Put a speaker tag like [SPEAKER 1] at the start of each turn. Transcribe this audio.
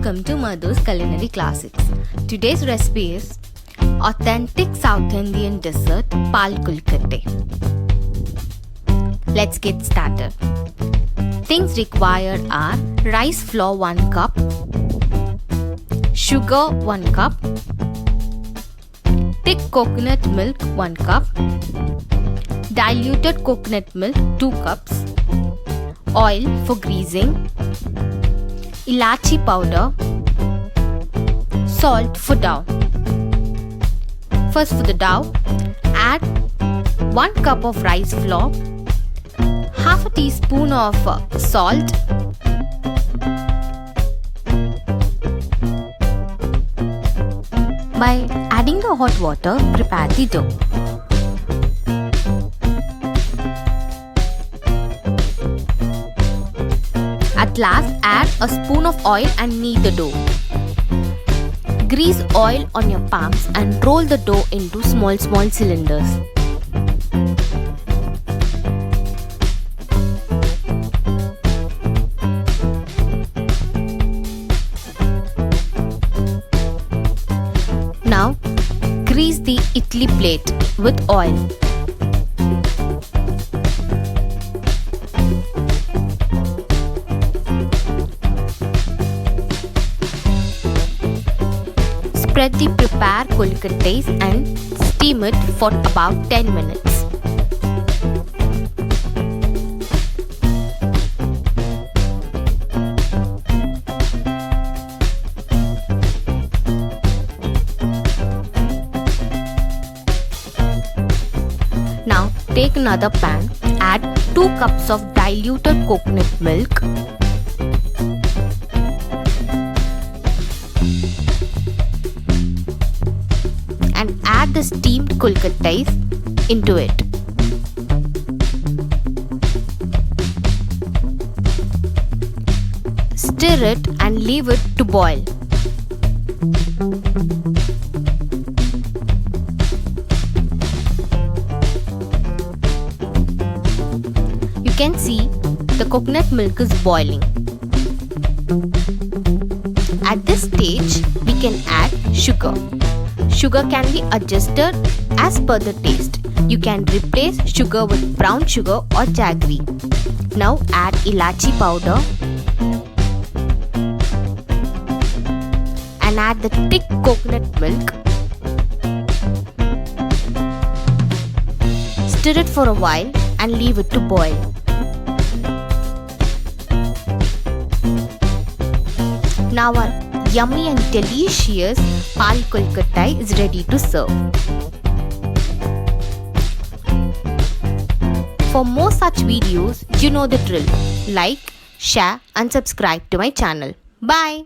[SPEAKER 1] welcome to MADHU'S Culinary Classics. Today's recipe is authentic South Indian dessert Paal Kollukatai. Let's get started. Things required are rice flour 1 cup, sugar 1 cup, thick coconut milk 1 cup, diluted coconut milk 2 cups, oil for greasing, Elachi powder, salt for dough. First for the dough, add 1 cup of rice flour, half a teaspoon of salt, by adding the hot water, prepare the dough. At last, add a spoon of oil and knead the dough. Grease oil on your palms and roll the dough into small cylinders. Now, grease the idly plate with oil. Spread the prepared kollukatais and steam it for about 10 minutes. Now take another pan, add 2 cups of diluted coconut milk, and add the steamed kollukatais into it. Stir it and leave it to boil. You can see the coconut milk is boiling. At this stage, we can add sugar. Sugar can be adjusted as per the taste. You can replace sugar with brown sugar or jaggery. Now add Elachi powder and add the thick coconut milk. Stir it for a while and leave it to boil. Now our yummy and delicious Paal Kollukatai is ready to serve. For more such videos, you know the drill. Like, share and subscribe to my channel. Bye.